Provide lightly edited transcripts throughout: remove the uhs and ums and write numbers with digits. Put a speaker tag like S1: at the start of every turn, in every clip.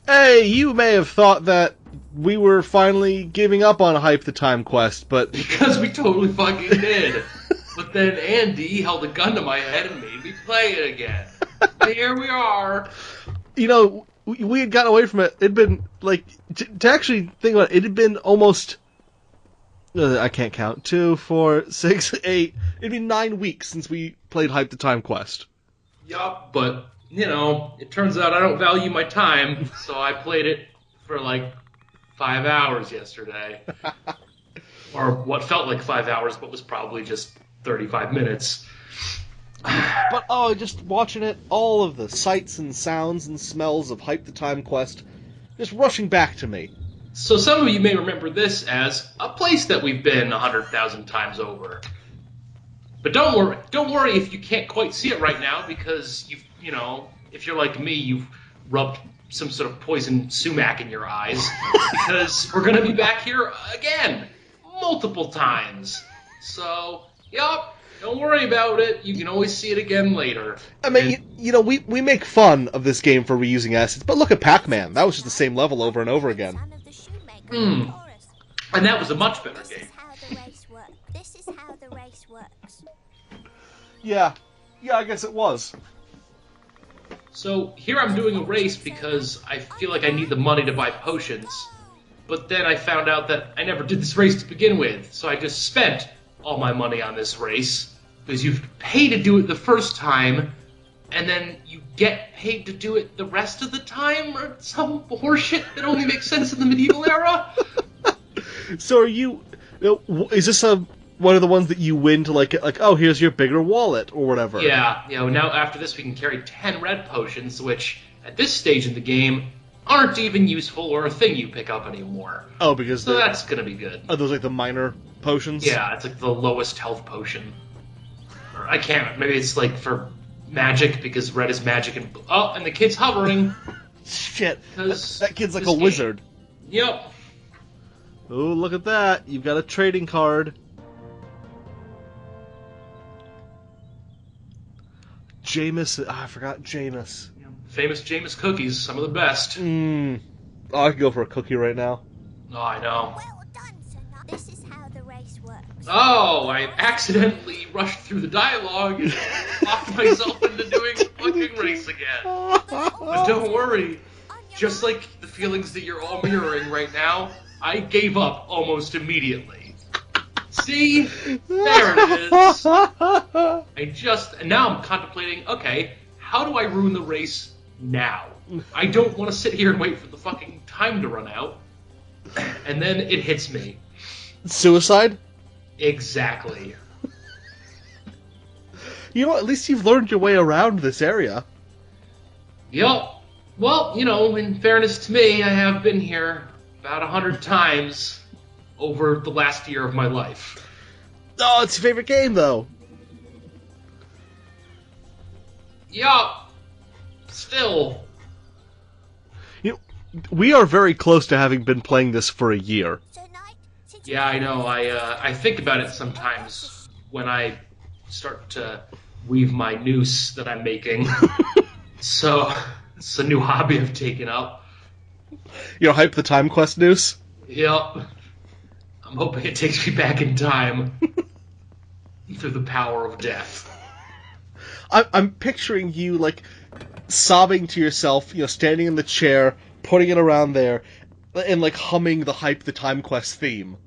S1: Hey, you may have thought that we were finally giving up on Hype the Time Quest, but
S2: Because we totally fucking did. But then Andy held a gun to my head and made me play it again. And here we are.
S1: we had gotten away from it. It'd been, like, to actually think about it, it had been almost, I can't count, 2, 4, 6, 8, it'd been 9 weeks since we played Hype the Time Quest.
S2: Yup, but, it turns out I don't value my time, so I played it for like 5 hours yesterday. Or what felt like 5 hours, but was probably just 35 minutes.
S1: But, just watching it, all of the sights and sounds and smells of Hype the Time Quest just rushing back to me.
S2: So some of you may remember this as a place that we've been 100,000 times over. But don't worry if you can't quite see it right now, because if you're like me, you've rubbed some sort of poison sumac in your eyes, because we're going to be back here again, multiple times. So, yup, don't worry about it. You can always see it again later.
S1: I mean, we make fun of this game for reusing assets, but look at Pac-Man. That was just the same level over and over again.
S2: And that was a much better game.
S3: This is how the race works.
S1: Yeah, I guess it was.
S2: So here I'm doing a race because I feel like I need the money to buy potions. But then I found out that I never did this race to begin with, so I just spent all my money on this race, because you pay to do it the first time, and then you get paid to do it the rest of the time, or some horseshit that only makes sense in the medieval era.
S1: So are is this one of the ones that you win to like, oh, here's your bigger wallet or whatever?
S2: Yeah, now after this we can carry 10 red potions, which at this stage in the game aren't even useful or a thing you pick up anymore.
S1: Oh, because
S2: so that's gonna be good.
S1: Are those like the minor potions?
S2: Yeah, it's like the lowest health potion. Or I can't. Maybe it's like for magic, because red is magic, and the kid's hovering.
S1: Shit, that kid's like a wizard.
S2: Yep.
S1: Oh, look at that! You've got a trading card. Jameis, I forgot Jameis.
S2: Famous Jameis cookies, some of the best.
S1: Oh, I could go for a cookie right now.
S2: Oh, I know.
S3: Well done, sir. This is how the race works.
S2: Oh, I accidentally rushed through the dialogue and locked myself into doing the fucking race again. But don't worry, just like the feelings that you're all mirroring right now, I gave up almost immediately. See? There it is. And now I'm contemplating, okay, how do I ruin the race now? I don't want to sit here and wait for the fucking time to run out. And then it hits me.
S1: Suicide?
S2: Exactly.
S1: At least you've learned your way around this area.
S2: Yup. Well, in fairness to me, I have been here about 100 times over the last year of my life.
S1: Oh, it's your favorite game, though.
S2: Yup. Still.
S1: We are very close to having been playing this for a year.
S2: Yeah, I know. I think about it sometimes when I start to weave my noose that I'm making. So, it's a new hobby I've taken up.
S1: Hype the Time Quest noose?
S2: Yep. I'm hoping it takes me back in time through the power of death.
S1: I'm picturing you, like, sobbing to yourself, standing in the chair, putting it around there, and, like, humming the Hype the Time Quest theme.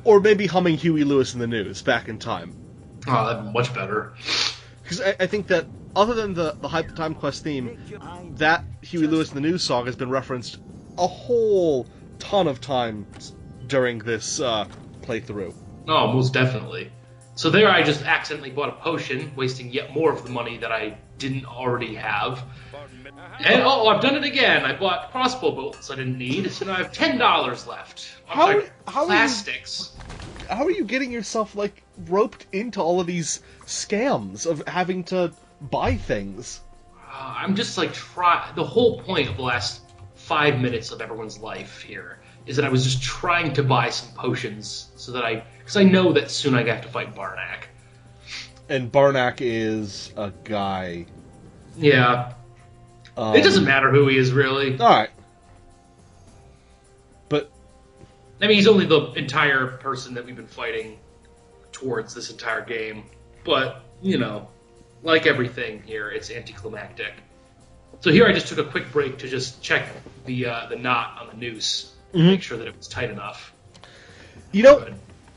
S1: Or maybe humming Huey Lewis in the News, back in time.
S2: Oh, that'd be much better.
S1: Because I think that, other than the Hype the Time Quest theme, that Huey Lewis in the News song has been referenced a whole ton of times during this playthrough.
S2: Oh, most definitely. So there I just accidentally bought a potion, wasting yet more of the money that I didn't already have. And, I've done it again. I bought crossbow bolts I didn't need, so now I have $10 left. Plastics.
S1: How are you getting yourself, like, roped into all of these scams of having to buy things?
S2: I'm just, like, the whole point of the last 5 minutes of everyone's life here is that I was just trying to buy some potions so that because I know that soon I have to fight Barnak.
S1: And Barnack is a guy.
S2: Yeah. It doesn't matter who he is, really.
S1: Alright. But...
S2: I mean, he's only the entire person that we've been fighting towards this entire game. But, you know, like everything here, it's anticlimactic. So here I just took a quick break to just check the knot on the noose. Make sure that it was tight enough.
S1: You know,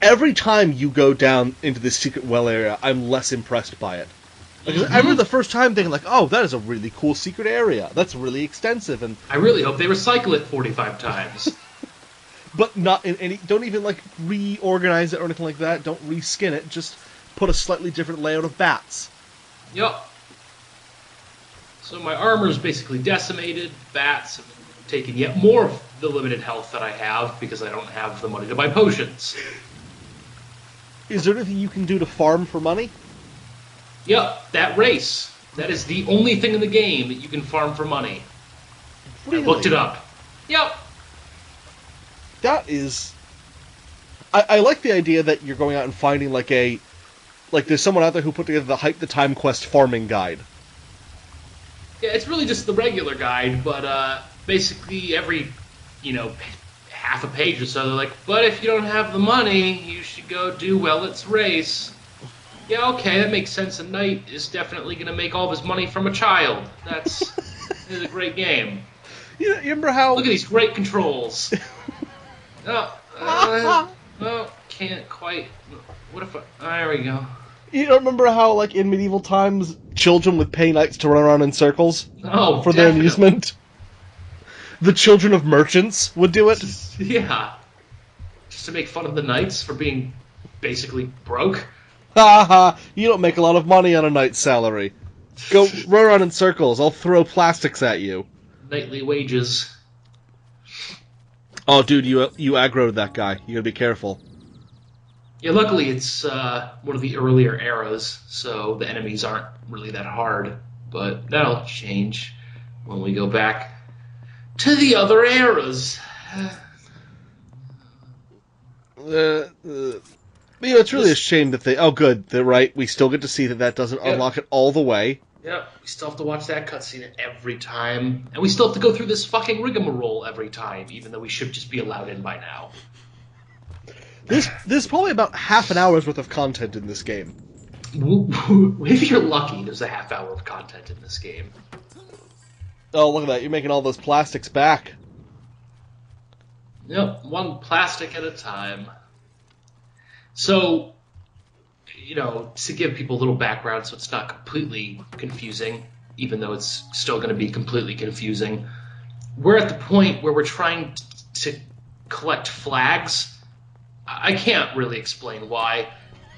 S1: every time you go down into this secret well area, I'm less impressed by it. Like, I remember the first time thinking, like, oh, that is a really cool secret area. That's really extensive. And
S2: I really hope they recycle it 45 times.
S1: But not in any... Don't even, like, reorganize it or anything like that. Don't reskin it. Just put a slightly different layout of bats.
S2: Yup. So my armor's basically decimated. Bats have taken yet more of the limited health that I have because I don't have the money to buy potions.
S1: Is there anything you can do to farm for money?
S2: Yep, that race. That is the only thing in the game that you can farm for money.
S1: Really?
S2: I looked it up. Yep.
S1: That is... I like the idea that you're going out and finding, like, a... Like, there's someone out there who put together the Hype the Time Quest farming guide.
S2: Yeah, it's really just the regular guide, but basically every, you know, half a page or so, they're like, but if you don't have the money, you should go do Wellett's race. Yeah, okay, that makes sense. A knight is definitely going to make all of his money from a child. This is a great game.
S1: You remember how...
S2: Look at these great controls. Can't quite. What if there we go.
S1: You don't remember how, like, in medieval times, children would pay knights to run around in circles?
S2: Oh,
S1: for their amusement? The children of merchants would do it?
S2: Yeah. Just to make fun of the knights for being basically broke.
S1: Ha ha! You don't make a lot of money on a knight's salary. Go run around in circles. I'll throw plastics at you.
S2: Nightly wages.
S1: Oh, dude, you aggroed that guy. You gotta be careful.
S2: Yeah, luckily it's one of the earlier eras, so the enemies aren't really that hard. But that'll change when we go back to the other eras.
S1: You know, it's really a shame that they... Oh, good. They're right. We still get to see that doesn't unlock it all the way.
S2: Yeah, we still have to watch that cutscene every time. And we still have to go through this fucking rigmarole every time, even though we should just be allowed in by now.
S1: There's probably about half an hour's worth of content in this game.
S2: If you're lucky, there's a half hour of content in this game.
S1: Oh, look at that. You're making all those plastics back.
S2: Yep, one plastic at a time. So, you know, to give people a little background so it's not completely confusing, even though it's still going to be completely confusing, we're at the point where we're trying to collect flags. I can't really explain why.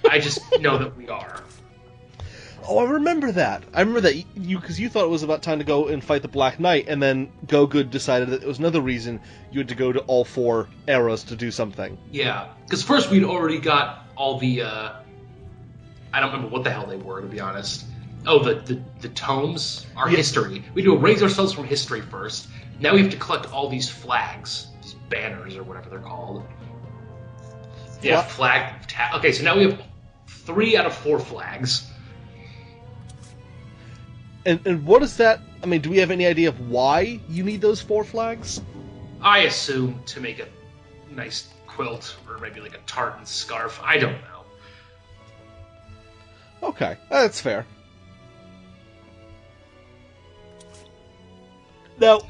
S2: I just know that we are.
S1: Oh, I remember that. I remember that because you thought it was about time to go and fight the Black Knight, and then Go Good decided that it was another reason you had to go to all 4 eras to do something.
S2: Yeah, because first we'd already got all the, I don't remember what the hell they were, to be honest. Oh, the tomes? Our history. We had to erase ourselves from history first. Now we have to collect all these flags, these banners, or whatever they're called. Yeah,
S1: what?
S2: flag. Okay, so now we have 3 out of 4 flags.
S1: And what is that? I mean, do we have any idea of why you need those 4 flags?
S2: I assume to make a nice quilt, or maybe like a tartan scarf. I don't know.
S1: Okay, that's fair.
S2: Now,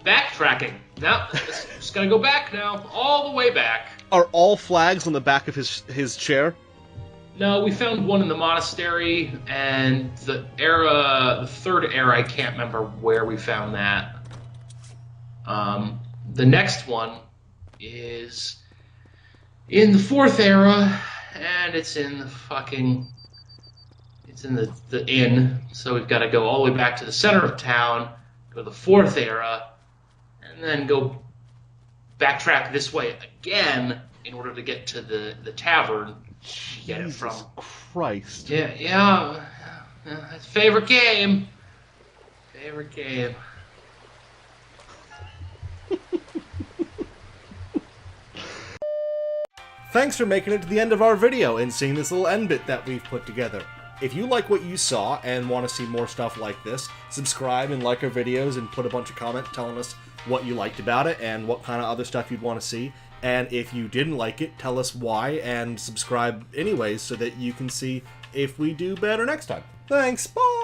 S2: backtracking. Now, just gotta go back now, all the way back.
S1: Are all flags on the back of his chair?
S2: No, we found one in the monastery, and the 3rd era, I can't remember where we found that. The next one is in the 4th era, and it's in the inn, so we've got to go all the way back to the center of town, go to the 4th era, and then go backtrack this way again in order to get to the tavern. Get it from
S1: Christ.
S2: Yeah. Favorite game.
S1: Thanks for making it to the end of our video and seeing this little end bit that we've put together. If you like what you saw and want to see more stuff like this, subscribe and like our videos and put a bunch of comments telling us what you liked about it and what kind of other stuff you'd want to see. And if you didn't like it, tell us why and subscribe anyways so that you can see if we do better next time. Thanks, bye!